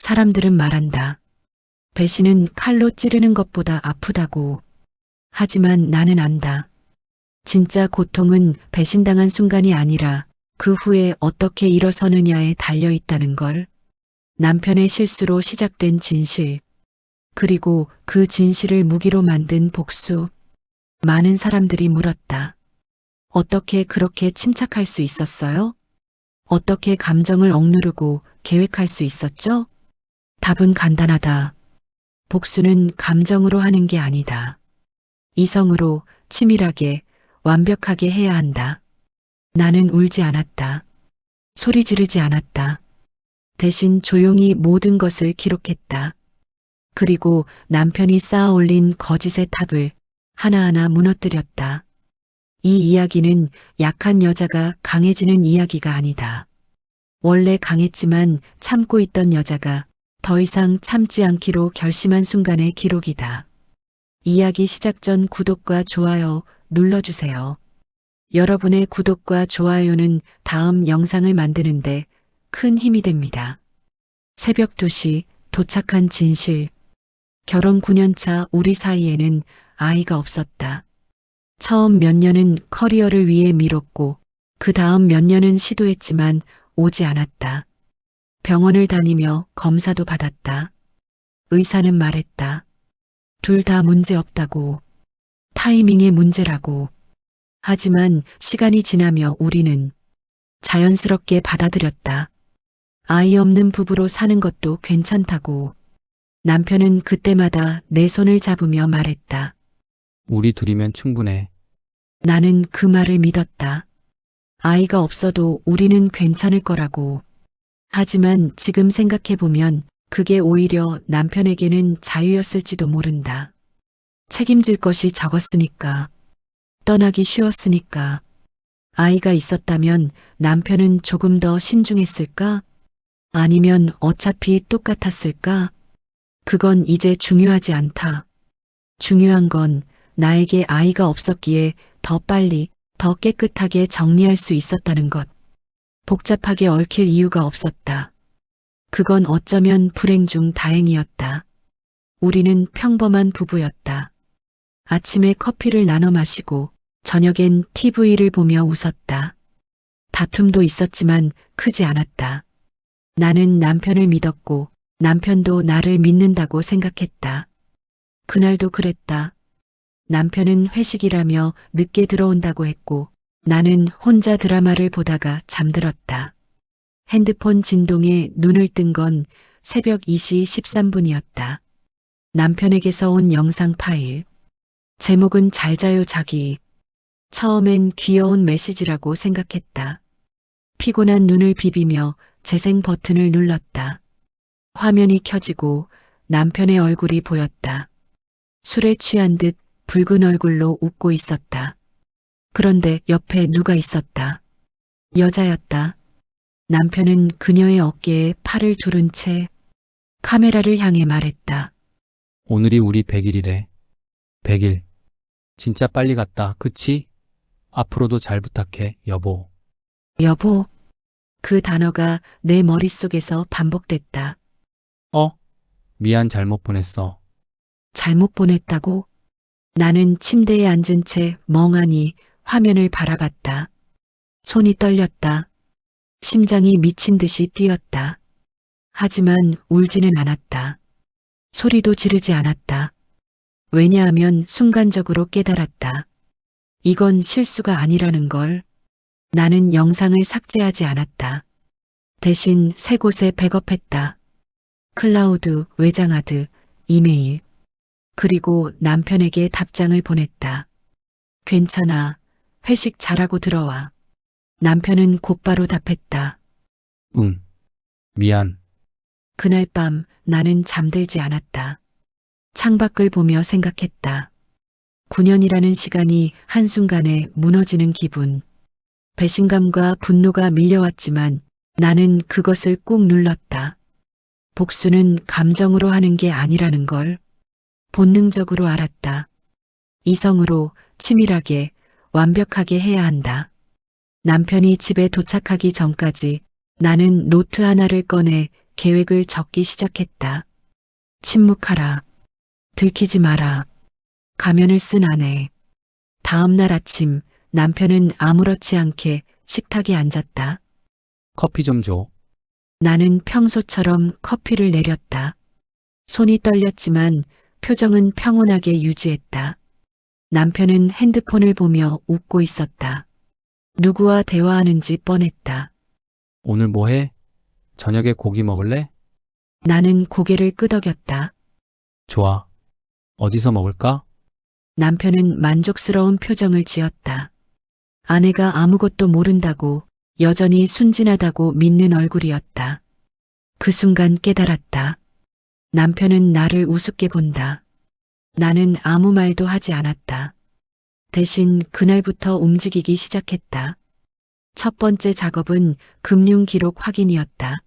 사람들은 말한다. 배신은 칼로 찌르는 것보다 아프다고. 하지만 나는 안다. 진짜 고통은 배신당한 순간이 아니라 그 후에 어떻게 일어서느냐에 달려 있다는 걸. 남편의 실수로 시작된 진실. 그리고 그 진실을 무기로 만든 복수. 많은 사람들이 물었다. 어떻게 그렇게 침착할 수 있었어요? 어떻게 감정을 억누르고 계획할 수 있었죠? 답은 간단하다. 복수는 감정으로 하는 게 아니다. 이성으로, 치밀하게, 완벽하게 해야 한다. 나는 울지 않았다. 소리 지르지 않았다. 대신 조용히 모든 것을 기록했다. 그리고 남편이 쌓아 올린 거짓의 탑을 하나하나 무너뜨렸다. 이 이야기는 약한 여자가 강해지는 이야기가 아니다. 원래 강했지만 참고 있던 여자가 더 이상 참지 않기로 결심한 순간의 기록이다. 이야기 시작 전 구독과 좋아요 눌러주세요. 여러분의 구독과 좋아요는 다음 영상을 만드는데 큰 힘이 됩니다. 새벽 2시 도착한 진실. 결혼 9년차 우리 사이에는 아이가 없었다. 처음 몇 년은 커리어를 위해 미뤘고 그 다음 몇 년은 시도했지만 오지 않았다. 병원을 다니며 검사도 받았다. 의사는 말했다. 둘 다 문제 없다고. 타이밍의 문제라고. 하지만 시간이 지나며 우리는 자연스럽게 받아들였다. 아이 없는 부부로 사는 것도 괜찮다고. 남편은 그때마다 내 손을 잡으며 말했다. 우리 둘이면 충분해. 나는 그 말을 믿었다. 아이가 없어도 우리는 괜찮을 거라고. 하지만 지금 생각해보면 그게 오히려 남편에게는 자유였을지도 모른다. 책임질 것이 적었으니까. 떠나기 쉬웠으니까. 아이가 있었다면 남편은 조금 더 신중했을까? 아니면 어차피 똑같았을까? 그건 이제 중요하지 않다. 중요한 건 나에게 아이가 없었기에 더 빨리, 더 깨끗하게 정리할 수 있었다는 것. 복잡하게 얽힐 이유가 없었다. 그건 어쩌면 불행 중 다행이었다. 우리는 평범한 부부였다. 아침에 커피를 나눠 마시고 저녁엔 TV를 보며 웃었다. 다툼도 있었지만 크지 않았다. 나는 남편을 믿었고 남편도 나를 믿는다고 생각했다. 그날도 그랬다. 남편은 회식이라며 늦게 들어온다고 했고 나는 혼자 드라마를 보다가 잠들었다. 핸드폰 진동에 눈을 뜬 건 새벽 2시 13분이었다. 남편에게서 온 영상 파일. 제목은 잘 자요 자기. 처음엔 귀여운 메시지라고 생각했다. 피곤한 눈을 비비며 재생 버튼을 눌렀다. 화면이 켜지고 남편의 얼굴이 보였다. 술에 취한 듯 붉은 얼굴로 웃고 있었다. 그런데 옆에 누가 있었다. 여자였다. 남편은 그녀의 어깨에 팔을 두른 채 카메라를 향해 말했다. 오늘이 우리 100일이래. 100일. 진짜 빨리 갔다. 그치? 앞으로도 잘 부탁해, 여보. 여보. 그 단어가 내 머릿속에서 반복됐다. 미안, 잘못 보냈어. 잘못 보냈다고? 나는 침대에 앉은 채 멍하니 화면을 바라봤다. 손이 떨렸다. 심장이 미친 듯이 뛰었다. 하지만 울지는 않았다. 소리도 지르지 않았다. 왜냐하면 순간적으로 깨달았다. 이건 실수가 아니라는 걸. 나는 영상을 삭제하지 않았다. 대신 세 곳에 백업했다. 클라우드, 외장하드, 이메일. 그리고 남편에게 답장을 보냈다. 괜찮아. 회식 잘하고 들어와. 남편은 곧바로 답했다. 응. 미안. 그날 밤 나는 잠들지 않았다. 창밖을 보며 생각했다. 9년이라는 시간이 한순간에 무너지는 기분. 배신감과 분노가 밀려왔지만 나는 그것을 꾹 눌렀다. 복수는 감정으로 하는 게 아니라는 걸 본능적으로 알았다. 이성으로, 치밀하게, 완벽하게 해야 한다. 남편이 집에 도착하기 전까지 나는 노트 하나를 꺼내 계획을 적기 시작했다. 침묵하라. 들키지 마라. 가면을 쓴 아내. 다음 날 아침 남편은 아무렇지 않게 식탁에 앉았다. 커피 좀 줘. 나는 평소처럼 커피를 내렸다. 손이 떨렸지만 표정은 평온하게 유지했다. 남편은 핸드폰을 보며 웃고 있었다. 누구와 대화하는지 뻔했다. 오늘 뭐 해? 저녁에 고기 먹을래? 나는 고개를 끄덕였다. 좋아. 어디서 먹을까? 남편은 만족스러운 표정을 지었다. 아내가 아무것도 모른다고 여전히 순진하다고 믿는 얼굴이었다. 그 순간 깨달았다. 남편은 나를 우습게 본다. 나는 아무 말도 하지 않았다. 대신 그날부터 움직이기 시작했다. 첫 번째 작업은 금융 기록 확인이었다.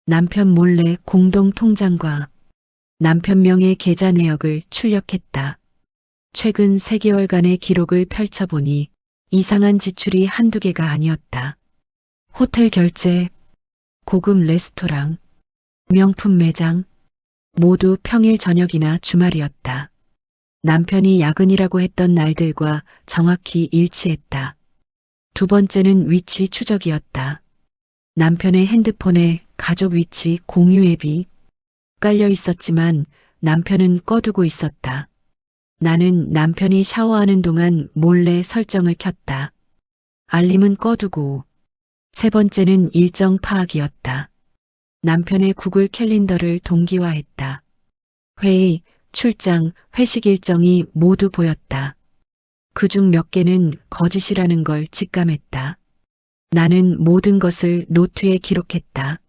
남편 몰래 공동 통장과 남편명의 계좌 내역을 출력했다. 최근 3개월간의 기록을 펼쳐보니 이상한 지출이 한두 개가 아니었다. 호텔 결제, 고급 레스토랑, 명품 매장, 모두 평일 저녁이나 주말이었다. 남편이 야근이라고 했던 날들과 정확히 일치했다. 두 번째는 위치 추적이었다. 남편의 핸드폰에 가족 위치 공유 앱이 깔려 있었지만 남편은 꺼두고 있었다. 나는 남편이 샤워하는 동안 몰래 설정을 켰다. 알림은 꺼두고. 세 번째는 일정 파악이었다. 남편의 구글 캘린더를 동기화했다. 회의, 출장, 회식 일정이 모두 보였다. 그중 몇 개는 거짓이라는 걸 직감했다. 나는 모든 것을 노트에 기록했다.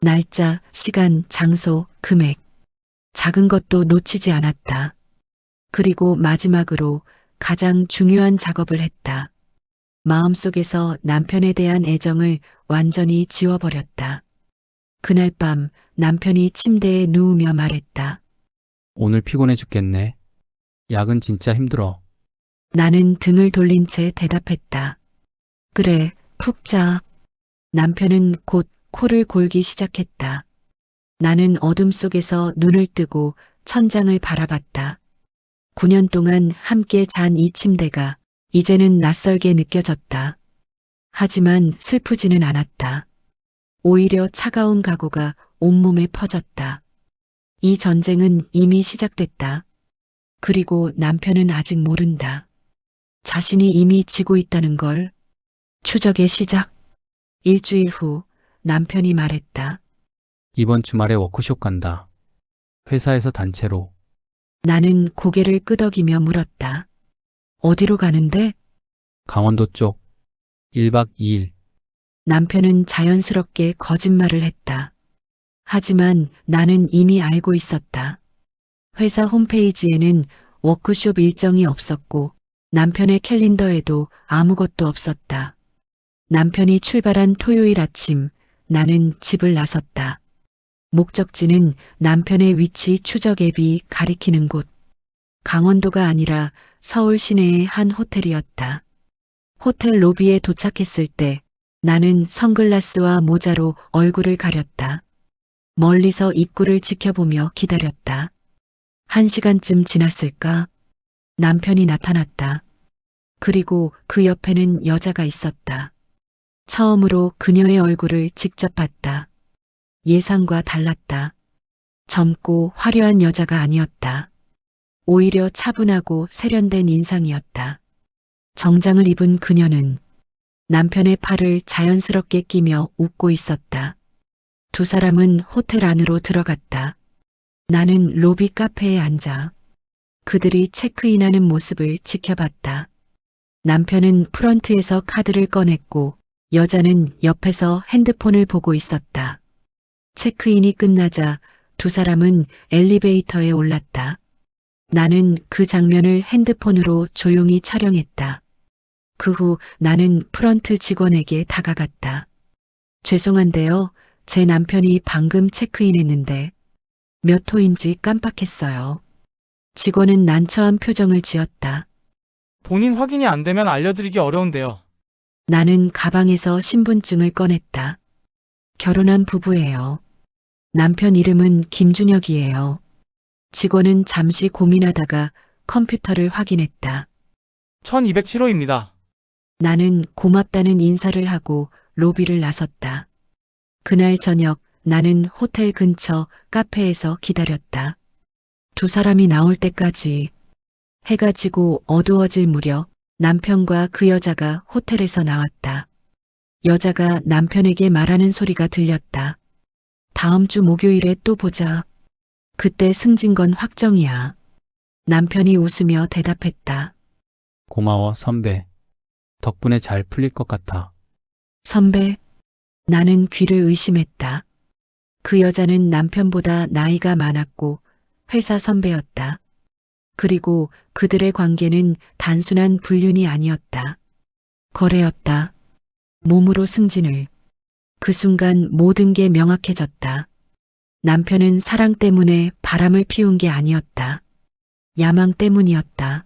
날짜, 시간, 장소, 금액. 작은 것도 놓치지 않았다. 그리고 마지막으로 가장 중요한 작업을 했다. 마음속에서 남편에 대한 애정을 완전히 지워버렸다. 그날 밤 남편이 침대에 누우며 말했다. 오늘 피곤해 죽겠네. 야근 진짜 힘들어. 나는 등을 돌린 채 대답했다. 그래, 푹 자. 남편은 곧 코를 골기 시작했다. 나는 어둠 속에서 눈을 뜨고 천장을 바라봤다. 9년 동안 함께 잔 이 침대가 이제는 낯설게 느껴졌다. 하지만 슬프지는 않았다. 오히려 차가운 각오가 온몸에 퍼졌다. 이 전쟁은 이미 시작됐다. 그리고 남편은 아직 모른다. 자신이 이미 지고 있다는 걸. 추적의 시작. 일주일 후 남편이 말했다. 이번 주말에 워크숍 간다. 회사에서 단체로. 나는 고개를 끄덕이며 물었다. 어디로 가는데? 강원도 쪽. 1박 2일. 남편은 자연스럽게 거짓말을 했다. 하지만 나는 이미 알고 있었다. 회사 홈페이지에는 워크숍 일정이 없었고 남편의 캘린더에도 아무것도 없었다. 남편이 출발한 토요일 아침 나는 집을 나섰다. 목적지는 남편의 위치 추적 앱이 가리키는 곳. 강원도가 아니라 서울 시내의 한 호텔이었다. 호텔 로비에 도착했을 때 나는 선글라스와 모자로 얼굴을 가렸다. 멀리서 입구를 지켜보며 기다렸다. 1시간쯤 지났을까? 남편이 나타났다. 그리고 그 옆에는 여자가 있었다. 처음으로 그녀의 얼굴을 직접 봤다. 예상과 달랐다. 젊고 화려한 여자가 아니었다. 오히려 차분하고 세련된 인상이었다. 정장을 입은 그녀는 남편의 팔을 자연스럽게 끼며 웃고 있었다. 두 사람은 호텔 안으로 들어갔다. 나는 로비 카페에 앉아 그들이 체크인하는 모습을 지켜봤다. 남편은 프런트에서 카드를 꺼냈고 여자는 옆에서 핸드폰을 보고 있었다. 체크인이 끝나자 두 사람은 엘리베이터에 올랐다. 나는 그 장면을 핸드폰으로 조용히 촬영했다. 그 후 나는 프런트 직원에게 다가갔다. 죄송한데요. 제 남편이 방금 체크인했는데 몇 호인지 깜빡했어요. 직원은 난처한 표정을 지었다. 본인 확인이 안 되면 알려드리기 어려운데요. 나는 가방에서 신분증을 꺼냈다. 결혼한 부부예요. 남편 이름은 김준혁이에요. 직원은 잠시 고민하다가 컴퓨터를 확인했다. 1207호입니다. 나는 고맙다는 인사를 하고 로비를 나섰다. 그날 저녁 나는 호텔 근처 카페에서 기다렸다. 두 사람이 나올 때까지. 해가 지고 어두워질 무렵 남편과 그 여자가 호텔에서 나왔다. 여자가 남편에게 말하는 소리가 들렸다. 다음 주 목요일에 또 보자. 그때 승진 건 확정이야. 남편이 웃으며 대답했다. 고마워, 선배. 덕분에 잘 풀릴 것 같아. 선배, 나는 귀를 의심했다. 그 여자는 남편보다 나이가 많았고 회사 선배였다. 그리고 그들의 관계는 단순한 불륜이 아니었다. 거래였다. 몸으로 승진을. 그 순간 모든 게 명확해졌다. 남편은 사랑 때문에 바람을 피운 게 아니었다. 야망 때문이었다.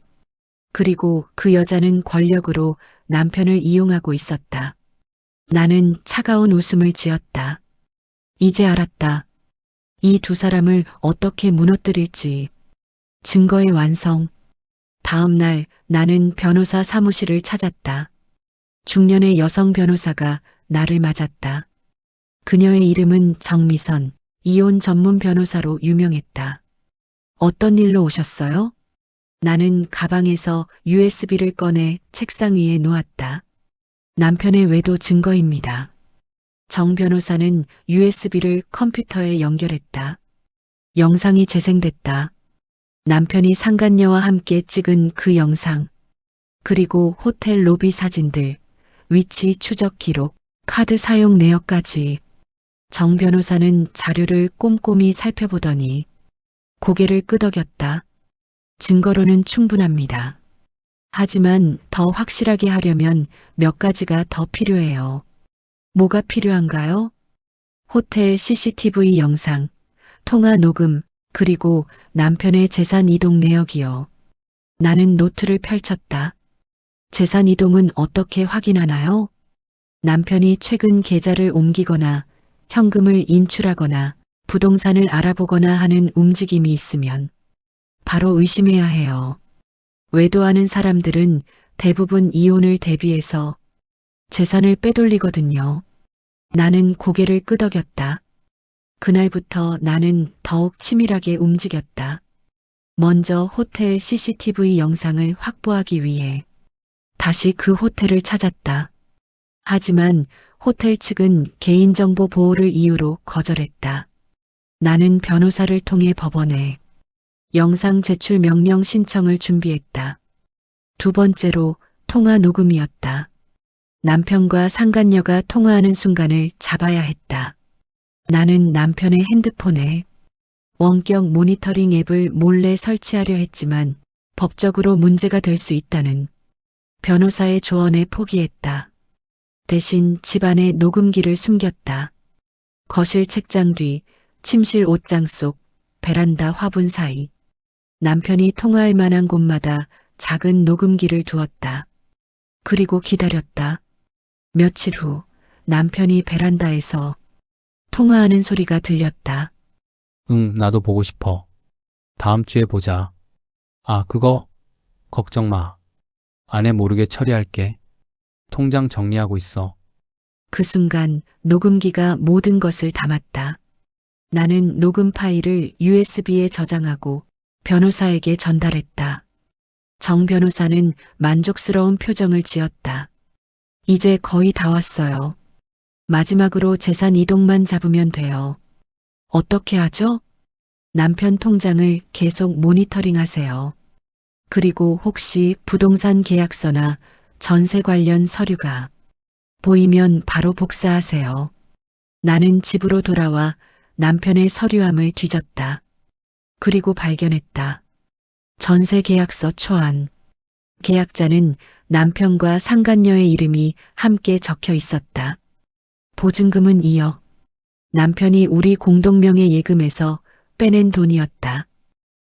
그리고 그 여자는 권력으로 남편을 이용하고 있었다. 나는 차가운 웃음을 지었다. 이제 알았다. 이 두 사람을 어떻게 무너뜨릴지. 증거의 완성. 다음 날 나는 변호사 사무실을 찾았다. 중년의 여성 변호사가 나를 맞았다. 그녀의 이름은 정미선, 이혼 전문 변호사로 유명했다. 어떤 일로 오셨어요? 나는 가방에서 USB를 꺼내 책상 위에 놓았다. 남편의 외도 증거입니다. 정 변호사는 USB를 컴퓨터에 연결했다. 영상이 재생됐다. 남편이 상간녀와 함께 찍은 그 영상, 그리고 호텔 로비 사진들, 위치 추적 기록, 카드 사용 내역까지. 정 변호사는 자료를 꼼꼼히 살펴보더니 고개를 끄덕였다. 증거로는 충분합니다. 하지만 더 확실하게 하려면 몇 가지가 더 필요해요. 뭐가 필요한가요? 호텔 CCTV 영상, 통화 녹음, 그리고 남편의 재산 이동 내역이요. 나는 노트를 펼쳤다. 재산 이동은 어떻게 확인하나요? 남편이 최근 계좌를 옮기거나 현금을 인출하거나 부동산을 알아보거나 하는 움직임이 있으면 바로 의심해야 해요. 외도하는 사람들은 대부분 이혼을 대비해서 재산을 빼돌리거든요. 나는 고개를 끄덕였다. 그날부터 나는 더욱 치밀하게 움직였다. 먼저 호텔 CCTV 영상을 확보하기 위해 다시 그 호텔을 찾았다. 하지만 호텔 측은 개인정보 보호를 이유로 거절했다. 나는 변호사를 통해 법원에 영상 제출 명령 신청을 준비했다. 두 번째로 통화 녹음이었다. 남편과 상간녀가 통화하는 순간을 잡아야 했다. 나는 남편의 핸드폰에 원격 모니터링 앱을 몰래 설치하려 했지만 법적으로 문제가 될 수 있다는 변호사의 조언에 포기했다. 대신 집안에 녹음기를 숨겼다. 거실 책장 뒤, 침실 옷장 속, 베란다 화분 사이. 남편이 통화할 만한 곳마다 작은 녹음기를 두었다. 그리고 기다렸다. 며칠 후 남편이 베란다에서 통화하는 소리가 들렸다. 응, 나도 보고 싶어. 다음 주에 보자. 아, 그거 걱정 마. 아내 모르게 처리할게. 통장 정리하고 있어. 그 순간 녹음기가 모든 것을 담았다. 나는 녹음 파일을 USB에 저장하고 변호사에게 전달했다. 정 변호사는 만족스러운 표정을 지었다. 이제 거의 다 왔어요. 마지막으로 재산 이동만 잡으면 돼요. 어떻게 하죠? 남편 통장을 계속 모니터링 하세요. 그리고 혹시 부동산 계약서나 전세 관련 서류가 보이면 바로 복사하세요. 나는 집으로 돌아와 남편의 서류함을 뒤졌다. 그리고 발견했다. 전세 계약서 초안. 계약자는 남편과 상간녀의 이름이 함께 적혀 있었다. 보증금은 2억. 남편이 우리 공동명의 예금에서 빼낸 돈이었다.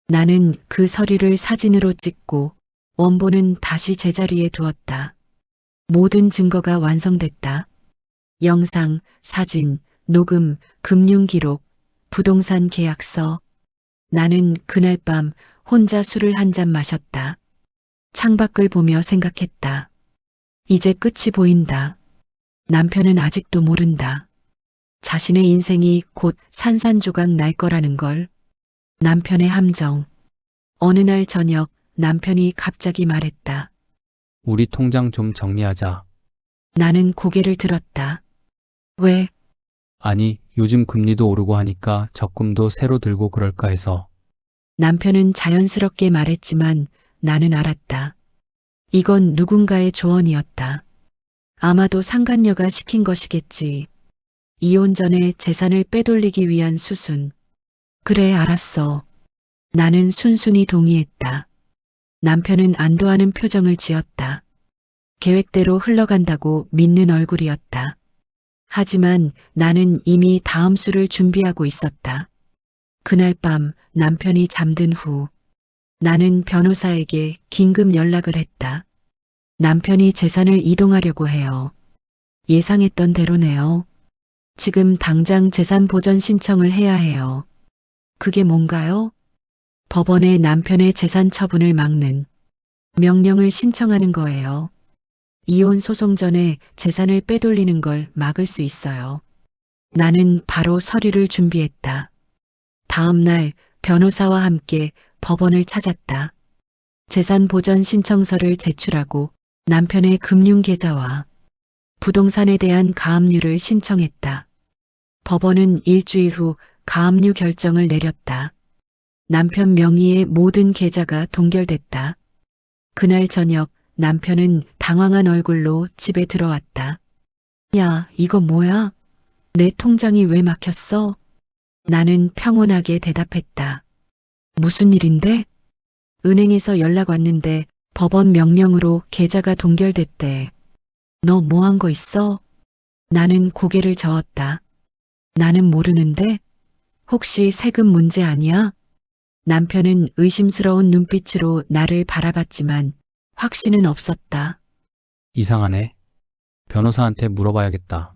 나는 그 서류를 사진으로 찍고 원본은 다시 제자리에 두었다. 모든 증거가 완성됐다. 영상, 사진, 녹음, 금융 기록, 부동산 계약서. 나는 그날 밤 혼자 술을 한 잔 마셨다. 창밖을 보며 생각했다. 이제 끝이 보인다. 남편은 아직도 모른다. 자신의 인생이 곧 산산조각 날 거라는 걸. 남편의 함정. 어느 날 저녁 남편이 갑자기 말했다. 우리 통장 좀 정리하자. 나는 고개를 들었다. 왜? 아니, 요즘 금리도 오르고 하니까 적금도 새로 들고 그럴까 해서. 남편은 자연스럽게 말했지만 나는 알았다. 이건 누군가의 조언이었다. 아마도 상간녀가 시킨 것이겠지. 이혼 전에 재산을 빼돌리기 위한 수순. 그래, 알았어. 나는 순순히 동의했다. 남편은 안도하는 표정을 지었다. 계획대로 흘러간다고 믿는 얼굴이었다. 하지만 나는 이미 다음 수를 준비하고 있었다. 그날 밤 남편이 잠든 후 나는 변호사에게 긴급 연락을 했다. 남편이 재산을 이동하려고 해요. 예상했던 대로네요. 지금 당장 재산 보전 신청을 해야 해요. 그게 뭔가요? 법원에 남편의 재산 처분을 막는 명령을 신청하는 거예요. 이혼 소송 전에 재산을 빼돌리는 걸 막을 수 있어요. 나는 바로 서류를 준비했다. 다음 날 변호사와 함께 법원을 찾았다. 재산 보전 신청서를 제출하고 남편의 금융계좌와 부동산에 대한 가압류를 신청했다. 법원은 일주일 후 가압류 결정을 내렸다. 남편 명의의 모든 계좌가 동결됐다. 그날 저녁 남편은 당황한 얼굴로 집에 들어왔다. 야, 이거 뭐야? 내 통장이 왜 막혔어? 나는 평온하게 대답했다. 무슨 일인데? 은행에서 연락 왔는데 법원 명령으로 계좌가 동결됐대. 너 뭐 한 거 있어? 나는 고개를 저었다. 나는 모르는데? 혹시 세금 문제 아니야? 남편은 의심스러운 눈빛으로 나를 바라봤지만 확신은 없었다. 이상하네. 변호사한테 물어봐야겠다.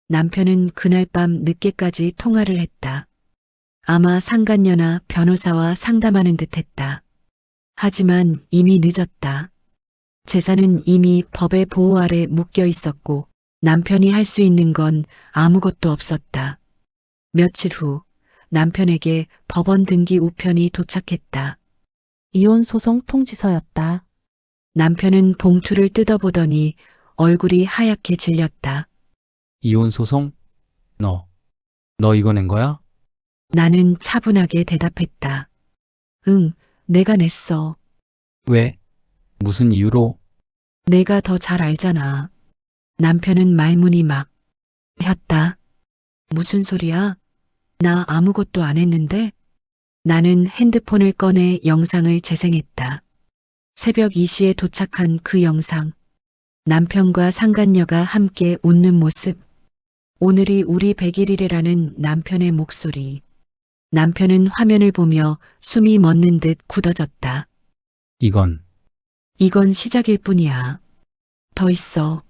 남편은 그날 밤 늦게까지 통화를 했다. 아마 상간녀나 변호사와 상담하는 듯 했다. 하지만 이미 늦었다. 재산은 이미 법의 보호 아래 묶여 있었고 남편이 할 수 있는 건 아무것도 없었다. 며칠 후 남편에게 법원 등기 우편이 도착했다. 이혼 소송 통지서였다. 남편은 봉투를 뜯어보더니 얼굴이 하얗게 질렸다. 이혼 소송? 너 이거 낸 거야? 나는 차분하게 대답했다. 응, 내가 냈어. 왜? 무슨 이유로? 내가 더 잘 알잖아. 남편은 말문이 막 혔다. 무슨 소리야? 나 아무것도 안 했는데? 나는 핸드폰을 꺼내 영상을 재생했다. 새벽 2시에 도착한 그 영상. 남편과 상간녀가 함께 웃는 모습. 오늘이 우리 100일이래라는 남편의 목소리. 남편은 화면을 보며 숨이 멎는 듯 굳어졌다. 이건 이건 시작일 뿐이야. 더 있어.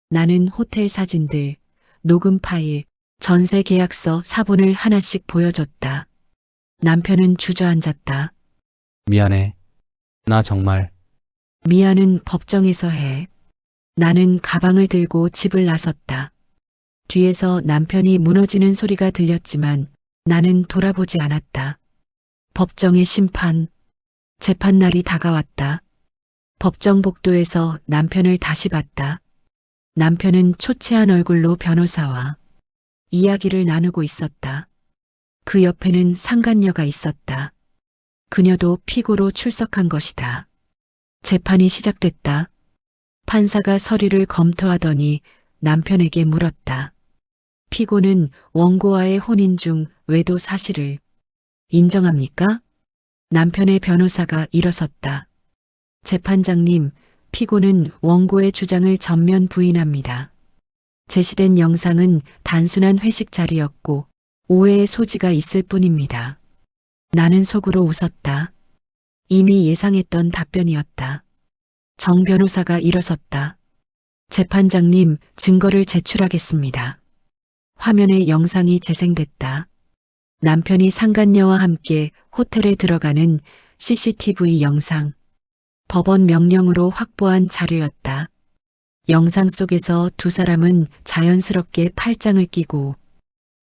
나는 호텔 사진들, 녹음 파일, 전세 계약서 사본을 하나씩 보여줬다. 남편은 주저앉았다. 미안해. 나 정말 미안은 법정에서 해. 나는 가방을 들고 집을 나섰다. 뒤에서 남편이 무너지는 소리가 들렸지만 나는 돌아보지 않았다. 법정의 심판, 재판날이 다가왔다. 법정 복도에서 남편을 다시 봤다. 남편은 초췌한 얼굴로 변호사와 이야기를 나누고 있었다. 그 옆에는 상간녀가 있었다. 그녀도 피고로 출석한 것이다. 재판이 시작됐다. 판사가 서류를 검토하더니 남편에게 물었다. 피고는 원고와의 혼인 중 외도 사실을 인정합니까? 남편의 변호사가 일어섰다. 재판장님, 피고는 원고의 주장을 전면 부인합니다. 제시된 영상은 단순한 회식 자리였고 오해의 소지가 있을 뿐입니다. 나는 속으로 웃었다. 이미 예상했던 답변이었다. 정 변호사가 일어섰다. 재판장님, 증거를 제출하겠습니다. 화면에 영상이 재생됐다. 남편이 상간녀와 함께 호텔에 들어가는 CCTV 영상. 법원 명령으로 확보한 자료였다. 영상 속에서 두 사람은 자연스럽게 팔짱을 끼고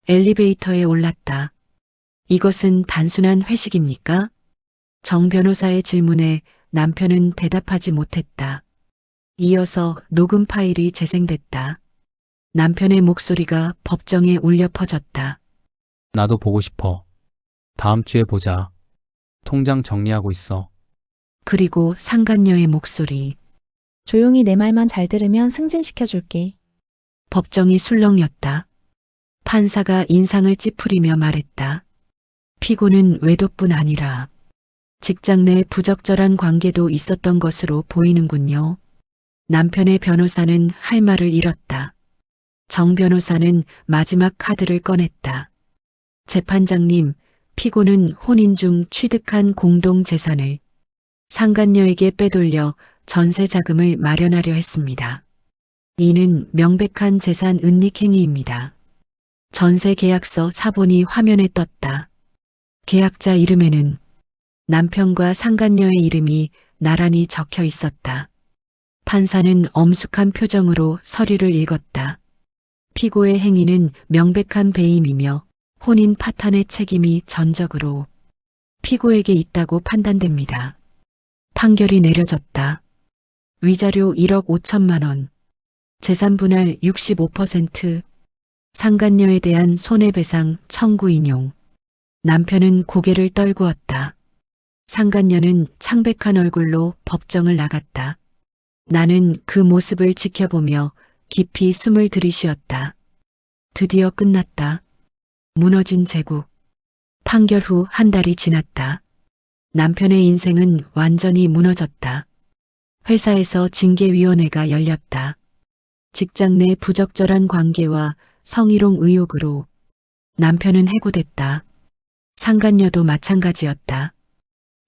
엘리베이터에 올랐다. 이것은 단순한 회식입니까? 정 변호사의 질문에 남편은 대답하지 못했다. 이어서 녹음 파일이 재생됐다. 남편의 목소리가 법정에 울려 퍼졌다. 나도 보고 싶어. 다음 주에 보자. 통장 정리하고 있어. 그리고 상간녀의 목소리. 조용히 내 말만 잘 들으면 승진시켜줄게. 법정이 술렁였다. 판사가 인상을 찌푸리며 말했다. 피고는 외도뿐 아니라 직장 내 부적절한 관계도 있었던 것으로 보이는군요. 남편의 변호사는 할 말을 잃었다. 정 변호사는 마지막 카드를 꺼냈다. 재판장님, 피고는 혼인 중 취득한 공동 재산을 상간녀에게 빼돌려 전세 자금을 마련하려 했습니다. 이는 명백한 재산 은닉 행위입니다. 전세 계약서 사본이 화면에 떴다. 계약자 이름에는 남편과 상간녀의 이름이 나란히 적혀 있었다. 판사는 엄숙한 표정으로 서류를 읽었다. 피고의 행위는 명백한 배임이며 혼인 파탄의 책임이 전적으로 피고에게 있다고 판단됩니다. 판결이 내려졌다. 위자료 1억 5천만 원, 재산 분할 65%, 상간녀에 대한 손해배상 청구 인용. 남편은 고개를 떨구었다. 상간녀는 창백한 얼굴로 법정을 나갔다. 나는 그 모습을 지켜보며 깊이 숨을 들이쉬었다. 드디어 끝났다. 무너진 제국. 판결 후 한 달이 지났다. 남편의 인생은 완전히 무너졌다. 회사에서 징계위원회가 열렸다. 직장 내 부적절한 관계와 성희롱 의혹으로 남편은 해고됐다. 상간녀도 마찬가지였다.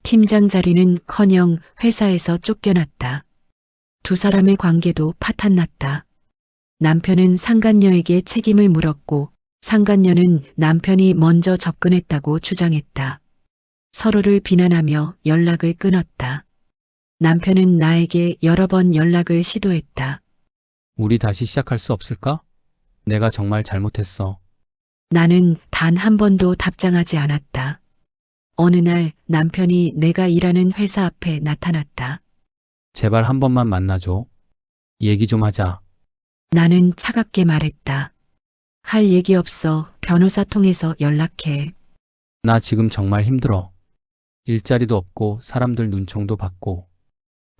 팀장 자리는커녕 회사에서 쫓겨났다. 두 사람의 관계도 파탄났다. 남편은 상간녀에게 책임을 물었고 상간녀는 남편이 먼저 접근했다고 주장했다. 서로를 비난하며 연락을 끊었다. 남편은 나에게 여러 번 연락을 시도했다. 우리 다시 시작할 수 없을까? 내가 정말 잘못했어. 나는 단 한 번도 답장하지 않았다. 어느 날 남편이 내가 일하는 회사 앞에 나타났다. 제발 한 번만 만나줘. 얘기 좀 하자. 나는 차갑게 말했다. 할 얘기 없어. 변호사 통해서 연락해. 나 지금 정말 힘들어. 일자리도 없고 사람들 눈총도 받고.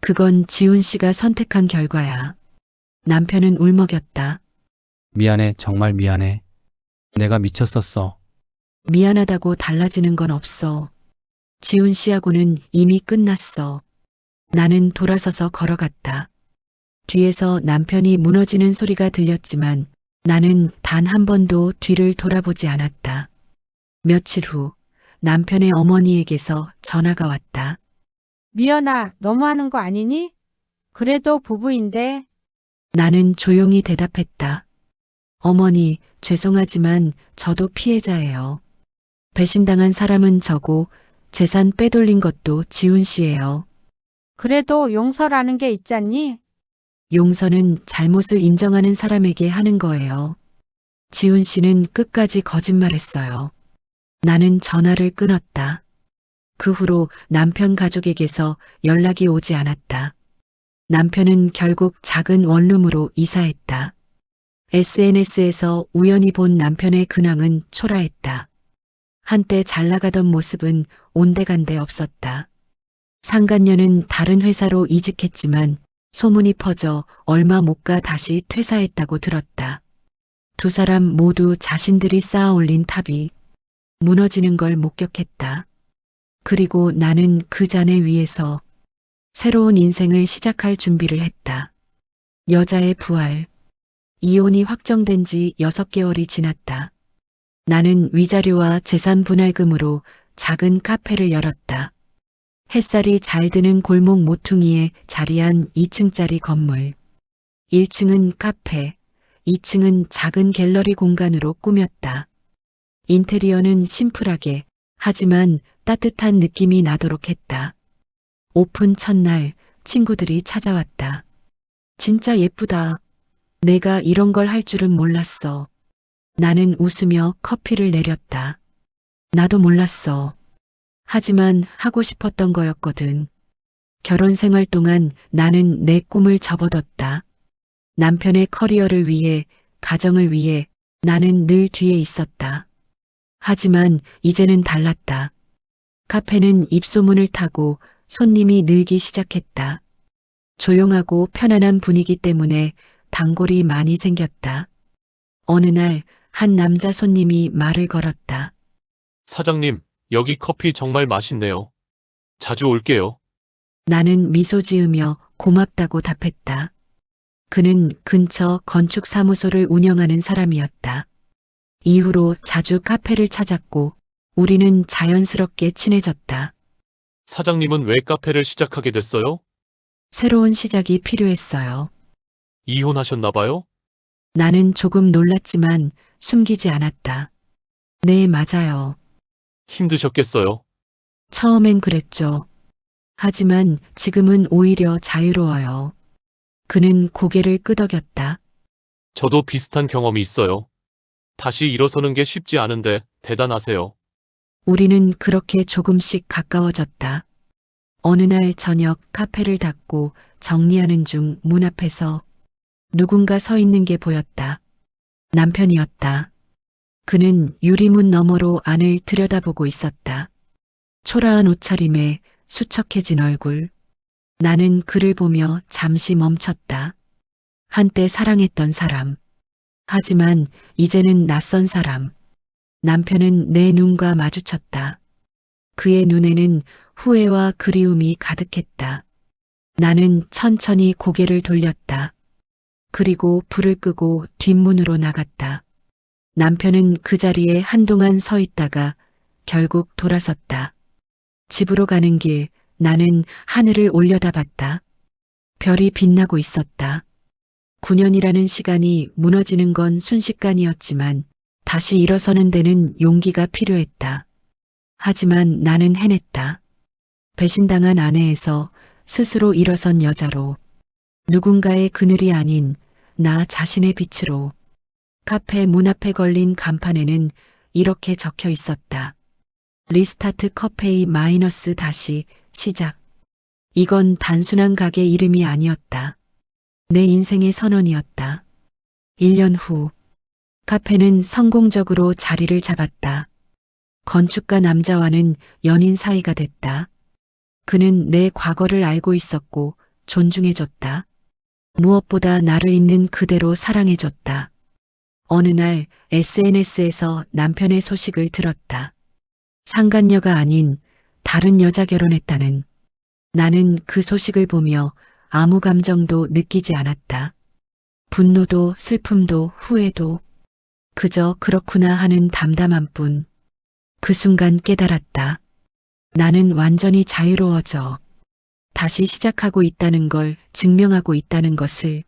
그건 지훈 씨가 선택한 결과야. 남편은 울먹였다. 미안해, 정말 미안해. 내가 미쳤었어. 미안하다고 달라지는 건 없어. 지훈 씨하고는 이미 끝났어. 나는 돌아서서 걸어갔다. 뒤에서 남편이 무너지는 소리가 들렸지만 나는 단 한 번도 뒤를 돌아보지 않았다. 며칠 후 남편의 어머니에게서 전화가 왔다. 미연아, 너무하는 거 아니니? 그래도 부부인데. 나는 조용히 대답했다. 어머니, 죄송하지만 저도 피해자예요. 배신당한 사람은 저고 재산 빼돌린 것도 지훈 씨예요. 그래도 용서라는 게 있잖니? 용서는 잘못을 인정하는 사람에게 하는 거예요. 지훈 씨는 끝까지 거짓말했어요. 나는 전화를 끊었다. 그 후로 남편 가족에게서 연락이 오지 않았다. 남편은 결국 작은 원룸으로 이사했다. SNS에서 우연히 본 남편의 근황은 초라했다. 한때 잘 나가던 모습은 온데간데 없었다. 상간녀는 다른 회사로 이직했지만 소문이 퍼져 얼마 못 가 다시 퇴사했다고 들었다. 두 사람 모두 자신들이 쌓아 올린 탑이 무너지는 걸 목격했다. 그리고 나는 그 잔해 위에서 새로운 인생을 시작할 준비를 했다. 여자의 부활. 이혼이 확정된 지 6개월이 지났다. 나는 위자료와 재산 분할금으로 작은 카페를 열었다. 햇살이 잘 드는 골목 모퉁이에 자리한 2층짜리 건물. 1층은 카페, 2층은 작은 갤러리 공간으로 꾸몄다. 인테리어는 심플하게 하지만 따뜻한 느낌이 나도록 했다. 오픈 첫날 친구들이 찾아왔다. 진짜 예쁘다. 내가 이런 걸 할 줄은 몰랐어. 나는 웃으며 커피를 내렸다. 나도 몰랐어. 하지만 하고 싶었던 거였거든. 결혼 생활 동안 나는 내 꿈을 접어뒀다. 남편의 커리어를 위해, 가정을 위해 나는 늘 뒤에 있었다. 하지만 이제는 달랐다. 카페는 입소문을 타고 손님이 늘기 시작했다. 조용하고 편안한 분위기 때문에 단골이 많이 생겼다. 어느 날 한 남자 손님이 말을 걸었다. 사장님, 여기 커피 정말 맛있네요. 자주 올게요. 나는 미소 지으며 고맙다고 답했다. 그는 근처 건축사무소를 운영하는 사람이었다. 이후로 자주 카페를 찾았고 우리는 자연스럽게 친해졌다. 사장님은 왜 카페를 시작하게 됐어요? 새로운 시작이 필요했어요. 이혼하셨나 봐요? 나는 조금 놀랐지만 숨기지 않았다. 네, 맞아요. 힘드셨겠어요? 처음엔 그랬죠. 하지만 지금은 오히려 자유로워요. 그는 고개를 끄덕였다. 저도 비슷한 경험이 있어요. 다시 일어서는 게 쉽지 않은데 대단하세요. 우리는 그렇게 조금씩 가까워졌다. 어느 날 저녁 카페를 닫고 정리하는 중 문 앞에서 누군가 서 있는 게 보였다. 남편이었다. 그는 유리문 너머로 안을 들여다보고 있었다. 초라한 옷차림에 수척해진 얼굴. 나는 그를 보며 잠시 멈췄다. 한때 사랑했던 사람. 하지만 이제는 낯선 사람. 남편은 내 눈과 마주쳤다. 그의 눈에는 후회와 그리움이 가득했다. 나는 천천히 고개를 돌렸다. 그리고 불을 끄고 뒷문으로 나갔다. 남편은 그 자리에 한동안 서 있다가 결국 돌아섰다. 집으로 가는 길, 나는 하늘을 올려다봤다. 별이 빛나고 있었다. 9년이라는 시간이 무너지는 건 순식간이었지만 다시 일어서는 데는 용기가 필요했다. 하지만 나는 해냈다. 배신당한 아내에서 스스로 일어선 여자로, 누군가의 그늘이 아닌 나 자신의 빛으로. 카페 문 앞에 걸린 간판에는 이렇게 적혀 있었다. 리스타트 커페이 마이너스 다시 시작. 이건 단순한 가게 이름이 아니었다. 내 인생의 선언이었다. 1년 후, 카페는 성공적으로 자리를 잡았다. 건축가 남자와는 연인 사이가 됐다. 그는 내 과거를 알고 있었고 존중해줬다. 무엇보다 나를 있는 그대로 사랑해줬다. 어느 날 SNS에서 남편의 소식을 들었다. 상간녀가 아닌 다른 여자 결혼했다는. 나는 그 소식을 보며 아무 감정도 느끼지 않았다. 분노도 슬픔도 후회도 그저 그렇구나 하는 담담한 뿐. 그 순간 깨달았다. 나는 완전히 자유로워져. 다시 시작하고 있다는 걸 증명하고 있다는 것을.